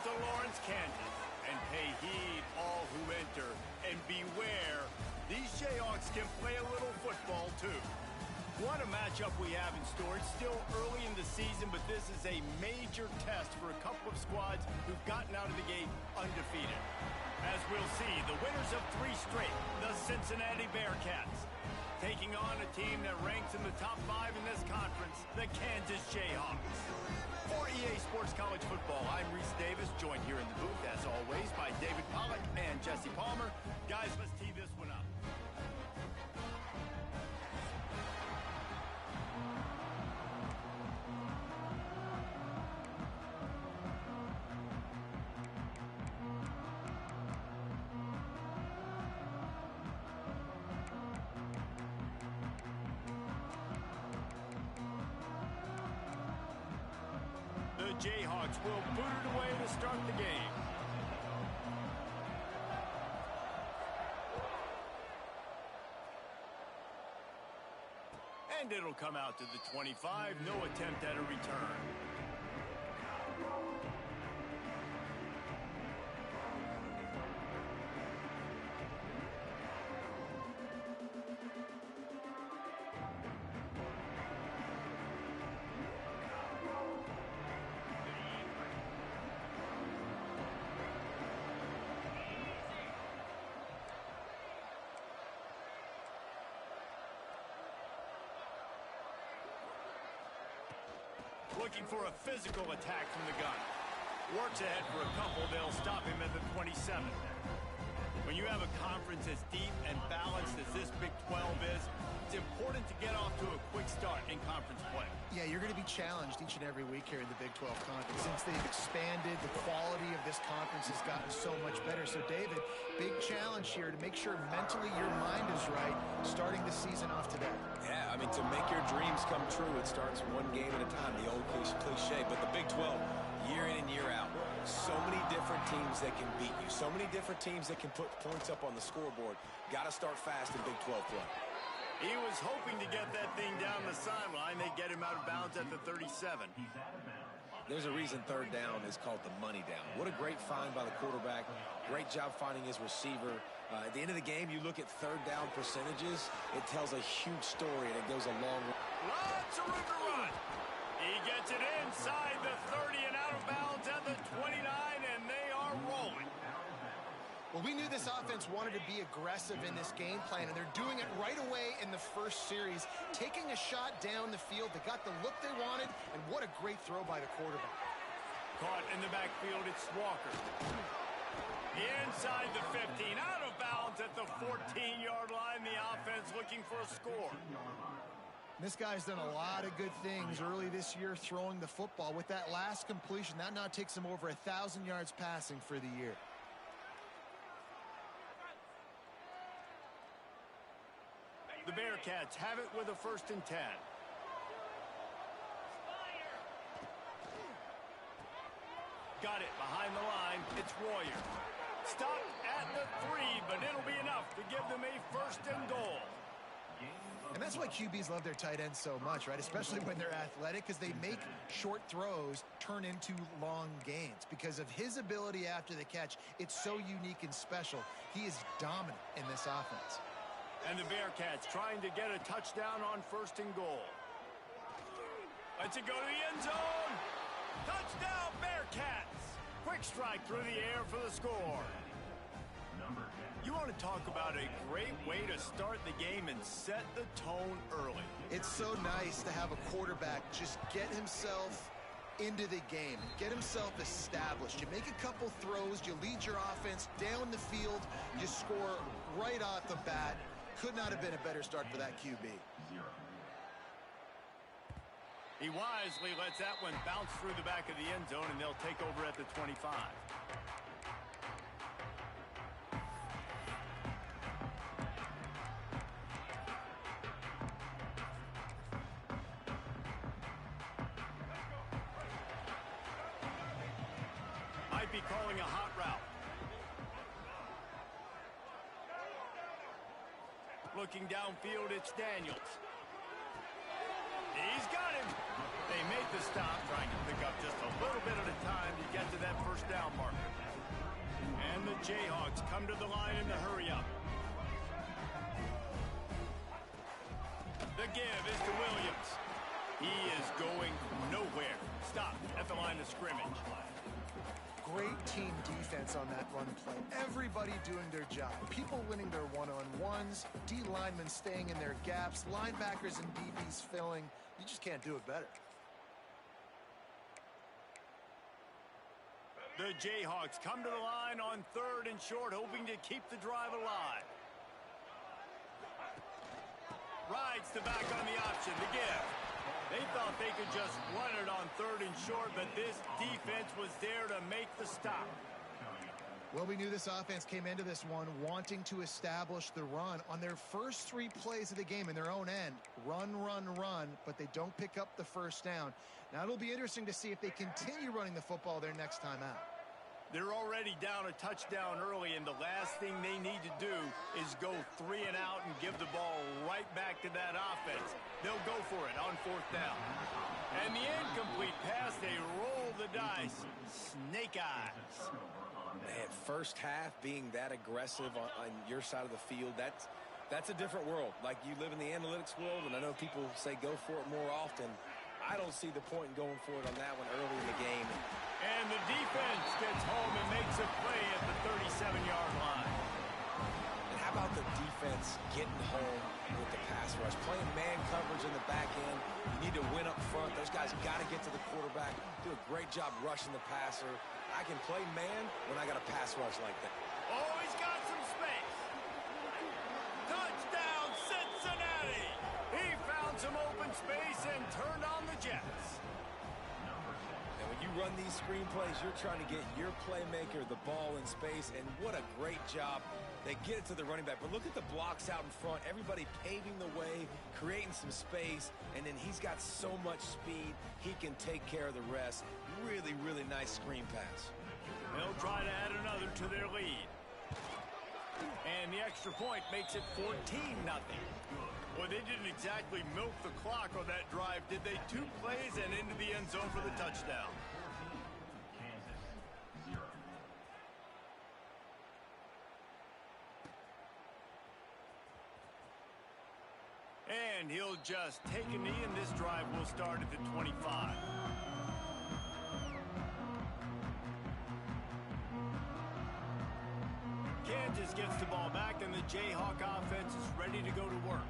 to Lawrence, Kansas. And pay heed, all who enter, and beware, these Jayhawks can play a little football, too. What a matchup we have in store. It's still early in the season, but this is a major test for a couple of squads who've gotten out of the gate undefeated. As we'll see, the winners of 3 straight, the Cincinnati Bearcats, taking on a team that ranks in the top 5 in this conference, the Kansas Jayhawks. For EA Sports College Football, I'm Reese Davis, joined here in the booth, as always, by David Pollack and Jesse Palmer. Guys, let's tee this one up. The Jayhawks will boot it away to start the game. And it'll come out to the 25. No attempt at a return. Looking for a physical attack from the gun. Works ahead for a couple. They'll stop him at the 27. When you have a conference as deep and balanced as this Big 12 is, it's important to get off to a quick start in conference play. Yeah, you're going to be challenged each and every week here in the Big 12 Conference. Since they've expanded, the quality of this conference has gotten so much better. So, David, big challenge here to make sure mentally your mind is right starting the season off today. Yeah, I mean, to make your dreams come true, it starts one game at a time, the old cliche. But the Big 12, year in and year out, so many different teams that can beat you, so many different teams that can put points up on the scoreboard. Got to start fast in Big 12 play. He was hoping to get that thing down the sideline. They get him out of bounds at the 37. There's a reason third down is called the money down. What a great find by the quarterback. Great job finding his receiver. At the end of the game, you look at third down percentages. It tells a huge story, and it goes a long way. Lots of room to run. He gets it inside the 30 and out of bounds at the 29, and they are rolling. Well, we knew this offense wanted to be aggressive in this game plan, and they're doing it right away in the first series, taking a shot down the field. They got the look they wanted, and what a great throw by the quarterback. Caught in the backfield, it's Walker. Inside the 15, out of bounds at the 14-yard line. The offense looking for a score. This guy's done a lot of good things early this year throwing the football. With that last completion, that now takes him over 1,000 yards passing for the year. The Bearcats have it with a 1st and 10. Got it behind the line. It's Royer. Stopped at the 3, but it'll be enough to give them a 1st and goal. And that's why QBs love their tight ends so much, right? Especially when they're athletic, because they make short throws turn into long gains. Because of his ability after the catch, it's so unique and special. He is dominant in this offense. And the Bearcats trying to get a touchdown on 1st and goal. Lets it go to the end zone. Touchdown, Bearcats. Quick strike through the air for the score. You want to talk about a great way to start the game and set the tone early. It's so nice to have a quarterback just get himself into the game, get himself established. You make a couple throws, you lead your offense down the field, you score right off the bat. Could not have been a better start for that QB. He wisely lets that one bounce through the back of the end zone, and they'll take over at the 25. Might be calling a hot route. Looking downfield, it's Daniels. He's got him. They make the stop, trying to pick up just a little bit at a time to get to that first down marker. And the Jayhawks come to the line in the hurry-up. The give is to Williams. He is going nowhere. Stop at the line of scrimmage. Great team defense on that run play. Everybody doing their job. People winning their one-on-ones, D linemen staying in their gaps, linebackers and DBs filling. You just can't do it better. The Jayhawks come to the line on 3rd and short, hoping to keep the drive alive. Rides the back on the option, the give. They thought they could just run it on 3rd and short, but this defense was there to make the stop. Well, we knew this offense came into this one wanting to establish the run on their first 3 plays of the game in their own end. Run, run, run, but they don't pick up the first down. Now, it'll be interesting to see if they continue running the football their next time out. They're already down a touchdown early, and the last thing they need to do is go 3 and out and give the ball right back to that offense. They'll go for it on 4th down. And the incomplete pass, they roll the dice. Snake eyes. Man, first half being that aggressive on your side of the field, that's a different world. Like, you live in the analytics world, and I know people say go for it more often. I don't see the point in going for it on that one early in the game. And the defense gets home and makes a play at the 37-yard line. And how about the defense getting home with the pass rush? Playing man coverage in the back end. You need to win up front. Those guys got to get to the quarterback. Do a great job rushing the passer. I can play man when I got a pass rush like that. Oh, he's got some space. Touchdown, Cincinnati. He found some open space and turned on the Jets. And when you run these screenplays, you're trying to get your playmaker the ball in space, and what a great job. They get it to the running back, but look at the blocks out in front. Everybody paving the way, creating some space, and then he's got so much speed, he can take care of the rest. Really, really nice screen pass. They'll try to add another to their lead. And the extra point makes it 14-0. Well, they didn't exactly milk the clock on that drive, did they? 2 plays and into the end zone for the touchdown. And he'll just take a knee, and this drive will start at the 25. Kansas gets the ball back, and the Jayhawk offense is ready to go to work.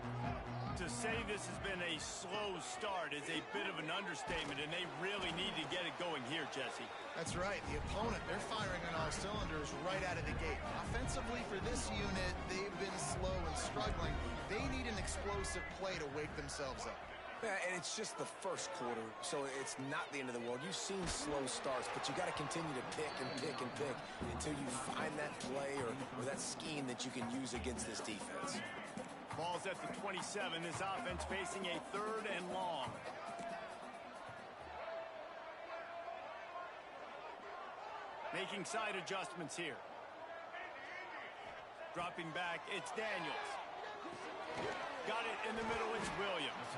To say this has been a slow start is a bit of an understatement, and they really need to get it going here, Jesse. That's right. The opponent, they're firing on all cylinders right out of the gate. Offensively for this unit, they've been slow and struggling. They need an explosive play to wake themselves up. Yeah, and it's just the first quarter, so it's not the end of the world. You've seen slow starts, but you got to continue to pick and pick and pick until you find that play or that scheme that you can use against this defense. Ball's at the 27. This offense facing a 3rd and long. Making side adjustments here. Dropping back, it's Daniels. Got it in the middle, it's Williams.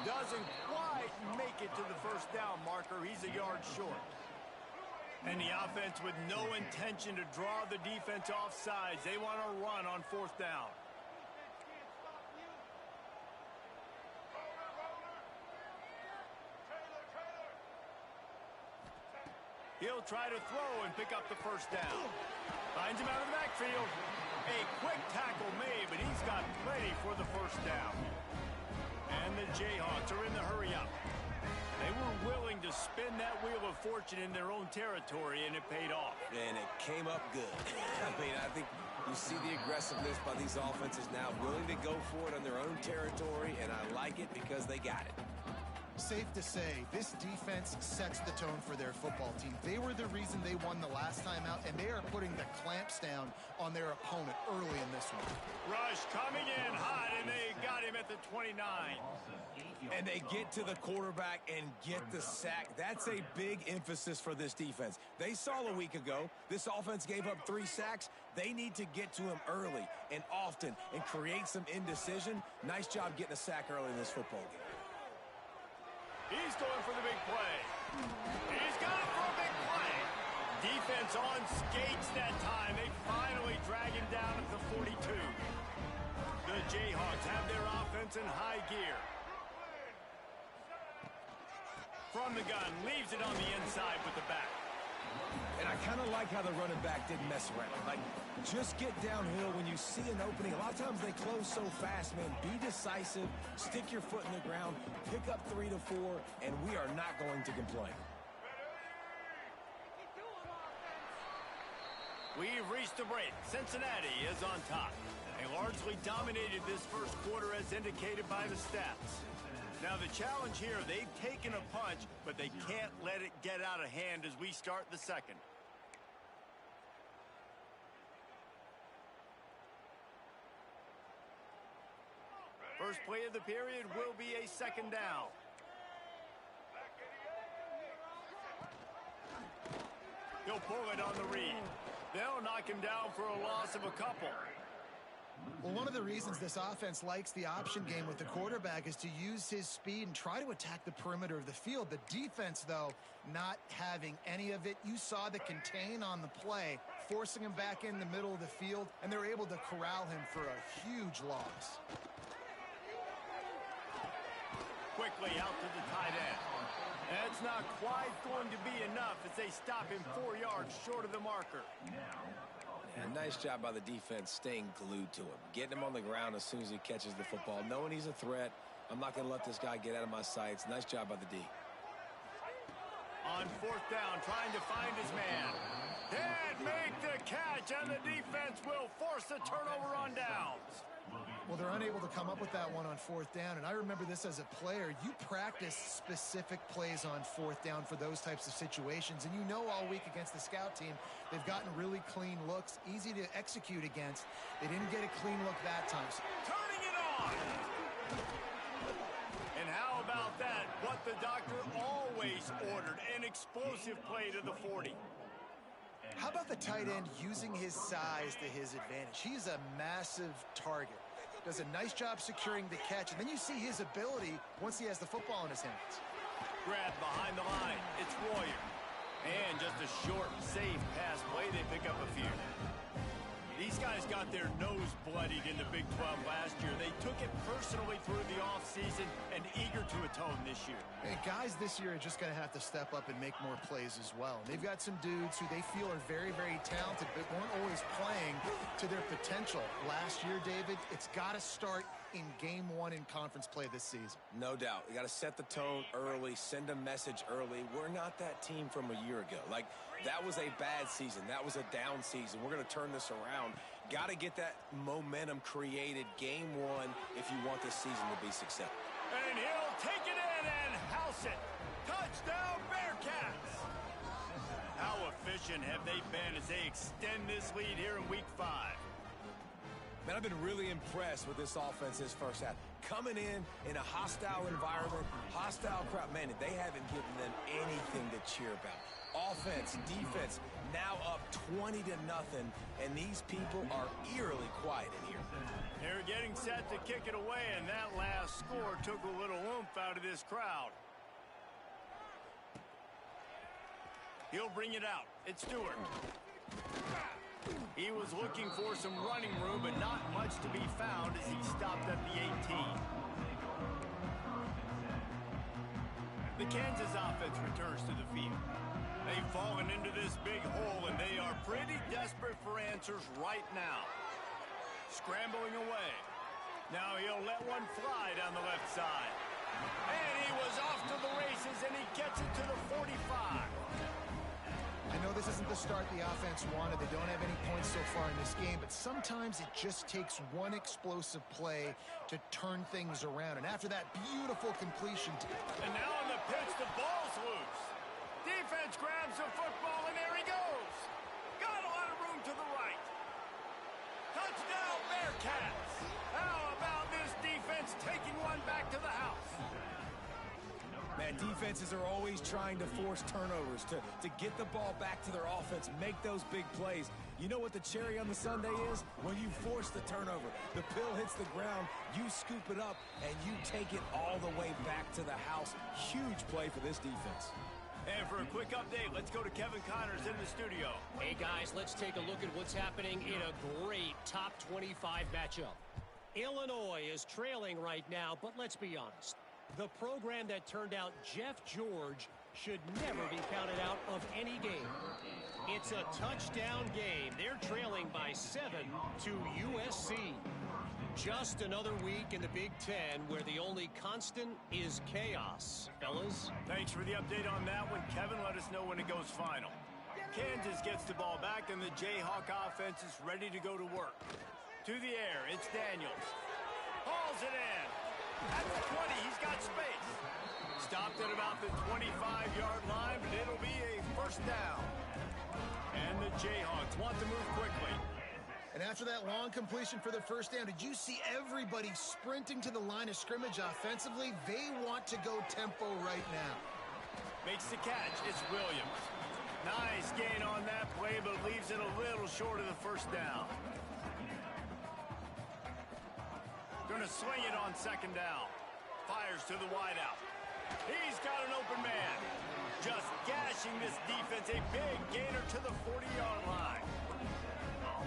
Doesn't quite make it to the first down marker. He's a yard short. And the offense with no intention to draw the defense off sides. They want to run on 4th down. He'll try to throw and pick up the first down. Finds him out of the backfield. A quick tackle made, but he's got plenty for the first down. And the Jayhawks are in the hurry-up. They were willing to spin that wheel of fortune in their own territory, and it paid off. And it came up good. I mean, I think you see the aggressiveness by these offenses now, willing to go for it on their own territory, and I like it because they got it. Safe to say, this defense sets the tone for their football team. They were the reason they won the last time out, and they are putting the clamps down on their opponent early in this one. Rush coming in hot, and they got him at the 29. And they get to the quarterback and get the sack. That's a big emphasis for this defense. They saw a week ago, this offense gave up 3 sacks. They need to get to him early and often and create some indecision. Nice job getting a sack early in this football game. He's going for the big play. He's got it for a big play. Defense on skates that time. They finally drag him down at the 42. The Jayhawks have their offense in high gear. From the gun, leaves it on the inside with the back. And I kind of like how the running back didn't mess around. Like, just get downhill when you see an opening. A lot of times they close so fast, man. Be decisive, stick your foot in the ground, pick up 3 to 4, and we are not going to complain. We've reached the break. Cincinnati is on top. They largely dominated this first quarter as indicated by the stats. Now the challenge here, they've taken a punch, but they can't let it get out of hand as we start the second. First play of the period will be a second down. He'll pull it on the read. They'll knock him down for a loss of a couple. Well, one of the reasons this offense likes the option game with the quarterback is to use his speed and try to attack the perimeter of the field. The defense, though, not having any of it. You saw the contain on the play, forcing him back in the middle of the field, and they're able to corral him for a huge loss. Quickly out to the tight end. That's not quite going to be enough as they stop him 4 yards short of the marker. And nice job by the defense staying glued to him. Getting him on the ground as soon as he catches the football. Knowing he's a threat. I'm not going to let this guy get out of my sights. Nice job by the D. On fourth down, trying to find his man. Dad make the catch, and the defense will force the turnover on downs. Well, they're unable to come up with that one on fourth down, and I remember this as a player. You practice specific plays on fourth down for those types of situations, and you know all week against the scout team, they've gotten really clean looks, easy to execute against. They didn't get a clean look that time. Turning it on! And how about that? What the doctor always ordered, an explosive play to the 40. How about the tight end using his size to his advantage? He's a massive target. Does a nice job securing the catch, and then you see his ability once he has the football in his hands. Grab behind the line. It's Royer. And just a short, safe pass play. They pick up a few. These guys got their nose bloodied in the Big 12 last year. They took it personally through the offseason and eager to atone this year. Hey, guys this year are just going to have to step up and make more plays as well. They've got some dudes who they feel are very, very talented but weren't always playing to their potential. Last year, David, it's got to start in game one in conference play this season. No doubt. You got to set the tone early, send a message early. We're not that team from a year ago. Like, that was a bad season. That was a down season. We're going to turn this around. Got to get that momentum created game one if you want this season to be successful. And he'll take it in and house it. Touchdown, Bearcats! How efficient have they been as they extend this lead here in Week 5? Man, I've been really impressed with this offense this first half. Coming in a hostile environment, hostile crowd, man, they haven't given them anything to cheer about. Offense, defense, now up 20-0, and these people are eerily quiet in here. They're getting set to kick it away, and that last score took a little oomph out of this crowd. He'll bring it out. It's Stewart. He was looking for some running room, but not much to be found as he stopped at the 18. The Kansas offense returns to the field. They've fallen into this big hole, and they are pretty desperate for answers right now. Scrambling away. Now he'll let one fly down the left side. And he was off to the races, and he gets it to the 45. I know this isn't the start the offense wanted. They don't have any points so far in this game, but sometimes it just takes one explosive play to turn things around. And after that beautiful completion. And now on the pitch, the ball's loose. Defense grabs the football, and there he goes. Got a lot of room to the right. Touchdown, Bearcats. How about this defense taking one back to the house? And defenses are always trying to force turnovers, to get the ball back to their offense, make those big plays. You know what the cherry on the sundae is? When you force the turnover, the pill hits the ground, you scoop it up, and you take it all the way back to the house. Huge play for this defense. And for a quick update, let's go to Kevin Connors in the studio. Hey, guys, let's take a look at what's happening in a great top 25 matchup. Illinois is trailing right now, but let's be honest. The program that turned out Jeff George should never be counted out of any game. It's a touchdown game. They're trailing by 7 to USC. Just another week in the Big Ten where the only constant is chaos. Fellas? Thanks for the update on that one. Kevin, let us know when it goes final. Kansas gets the ball back, and the Jayhawk offense is ready to go to work. To the air, it's Daniels. Hauls it in. At the 20, he's got space. Stopped at about the 25-yard line, but it'll be a first down. And the Jayhawks want to move quickly. And after that long completion for the first down, did you see everybody sprinting to the line of scrimmage offensively? They want to go tempo right now. Makes the catch. It's Williams. Nice gain on that play, but leaves it a little short of the first down. Going to swing it on second down. Fires to the wideout. He's got an open man. Just gashing this defense. A big gainer to the 40-yard line.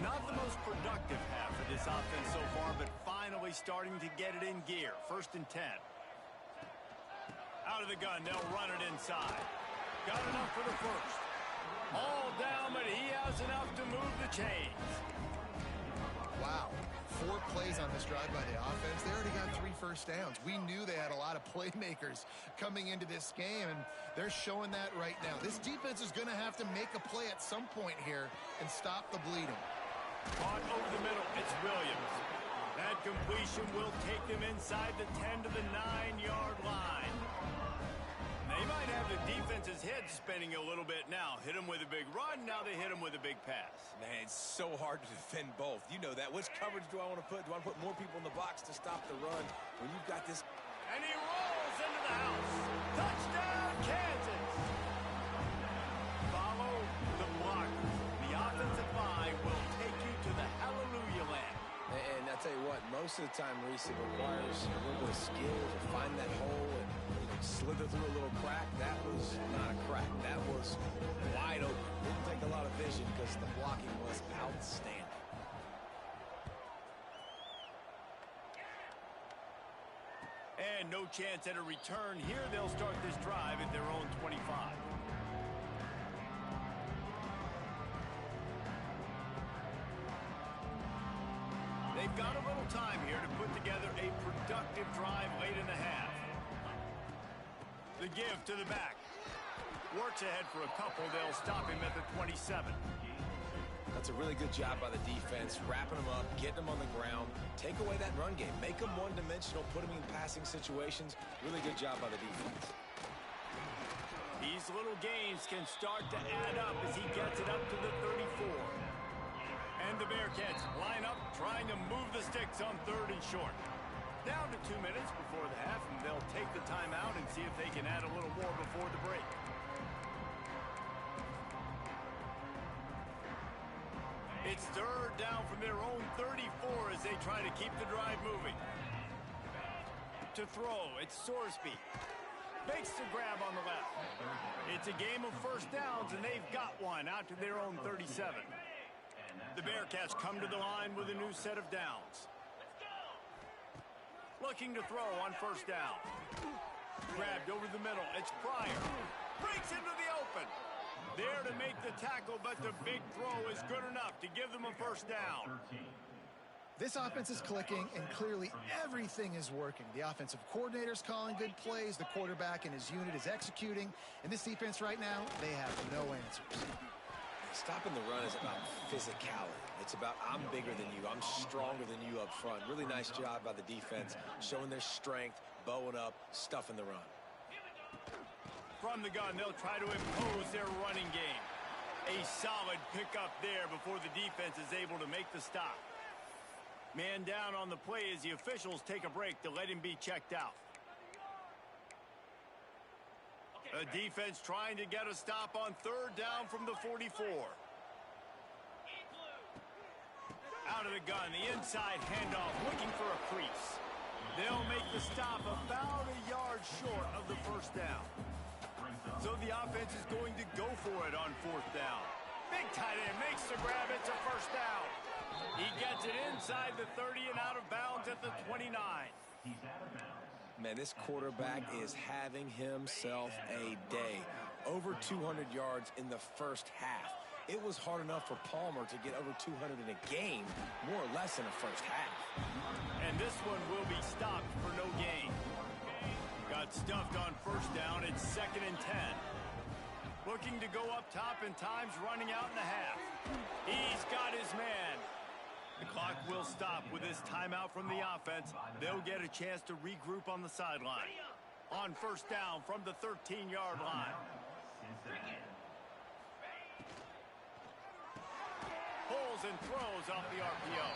Not the most productive half of this offense so far, but finally starting to get it in gear. 1st and 10. Out of the gun, they'll run it inside. Got enough for the first. All down, but he has enough to move the chains. Wow. 4 plays on this drive by the offense. They already got 3 first downs. We knew they had a lot of playmakers coming into this game, and they're showing that right now. This defense is going to have to make a play at some point here and stop the bleeding. Caught over the middle, it's Williams. That completion will take them inside the 10 to the 9-yard line. They might have the defense's head spinning a little bit now. Hit them with a big run, now they hit them with a big pass. Man, it's so hard to defend both. You know that. Which coverage do I want to put? Do I want to put more people in the box to stop the run when you've got this? And he rolls into the house. Touchdown, Kansas! Follow the blockers. The offensive line will take you to the hallelujah land. And I tell you what, most of the time, Reese, it requires a little bit of skill to find that hole and slither through a little crack. That was not a crack. That was wide open. Didn't take a lot of vision because the blocking was outstanding. And no chance at a return here. They'll start this drive at their own 25. They've got a little time here to put together a productive drive late in the half. The give to the back. Works ahead for a couple. They'll stop him at the 27. That's a really good job by the defense, wrapping them up, getting them on the ground, take away that run game, make them one-dimensional, put them in passing situations. Really good job by the defense. These little gains can start to add up as he gets it up to the 34. And the Bearcats line up, trying to move the sticks on 3rd and short. Down to 2 minutes before the half, and they'll take the timeout and see if they can add a little more before the break. It's 3rd down from their own 34 as they try to keep the drive moving. To throw, it's Sorsby. Makes the grab on the left. It's a game of first downs, and they've got one out to their own 37. The Bearcats come to the line with a new set of downs. Looking to throw on first down. Grabbed over the middle. It's Pryor. Breaks into the open. There to make the tackle, but the big throw is good enough to give them a first down. This offense is clicking, and clearly everything is working. The offensive coordinator's calling good plays. The quarterback and his unit is executing. And this defense right now, they have no answers. Stopping the run is about physicality. It's about I'm bigger than you. I'm stronger than you up front. Really nice job by the defense, showing their strength, bowing up, stuffing the run. From the gun, they'll try to impose their running game. A solid pickup there before the defense is able to make the stop. Man down on the play as the officials take a break to let him be checked out. A defense trying to get a stop on third down from the 44. Out of the gun, the inside handoff, looking for a crease. They'll make the stop about a yard short of the first down. So the offense is going to go for it on fourth down. Big tight end makes the grab. It's a first down. He gets it inside the 30 and out of bounds at the 29. Man, this quarterback is having himself a day. Over 200 yards in the first half. It was hard enough for Palmer to get over 200 in a game, more or less in the first half. And this one will be stopped for no gain. Got stuffed on first down. It's 2nd and 10. Looking to go up top, and time's running out in the half. He's got his man. The clock will stop with this timeout from the offense. They'll get a chance to regroup on the sideline. On first down from the 13-yard line. Pulls and throws off the RPO.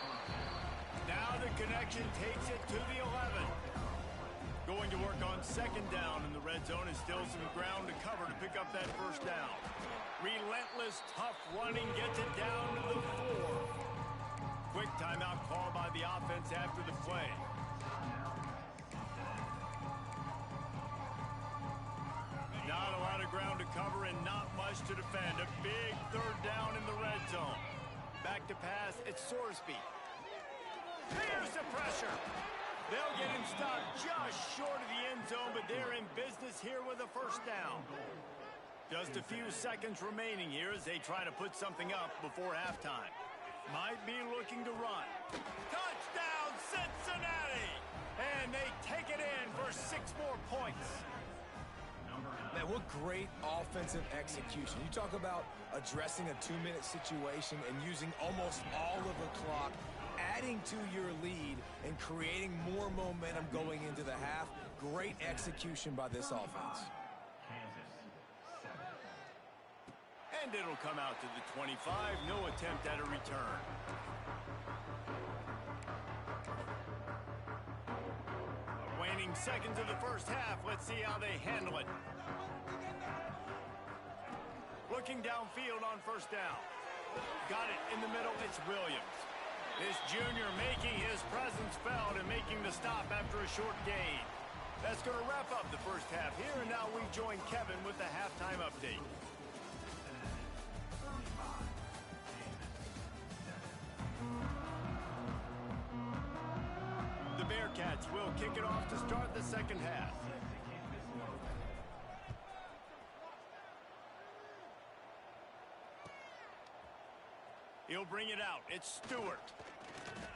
Now the connection takes it to the 11. Going to work on second down in the red zone, and still some ground to cover to pick up that first down. Relentless, tough running gets it down to the 4. Quick timeout call by the offense after the play. Not a lot of ground to cover and not much to defend. A big third down in the red zone. Back to pass, it's Sorsby. Here's the pressure. They'll get him stopped just short of the end zone, but they're in business here with a first down. Just a few seconds remaining here as they try to put something up before halftime. Might be looking to run. Touchdown, Cincinnati! And they take it in for 6 more points. Man, what great offensive execution. You talk about addressing a 2-minute situation and using almost all of the clock, adding to your lead and creating more momentum going into the half. Great execution by this offense. And it'll come out to the 25. No attempt at a return. Waning seconds of the first half. Let's see how they handle it. Looking downfield on first down. Got it in the middle. It's Williams. This junior making his presence felt and making the stop after a short gain. That's going to wrap up the first half here, and now we join Kevin with the halftime update. The Bearcats will kick it off to start the second half. He'll bring it out. It's Stewart.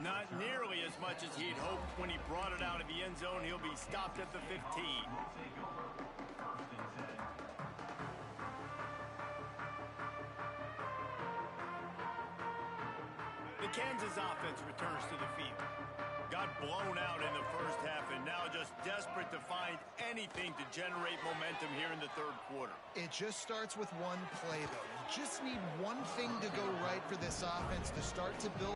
Not nearly as much as he'd hoped when he brought it out of the end zone. He'll be stopped at the 15. The Kansas offense returns to the field. Got blown out in the first half and now just desperate to find anything to generate momentum here in the third quarter. It just starts with one play, though. You just need one thing to go right for this offense to start to build.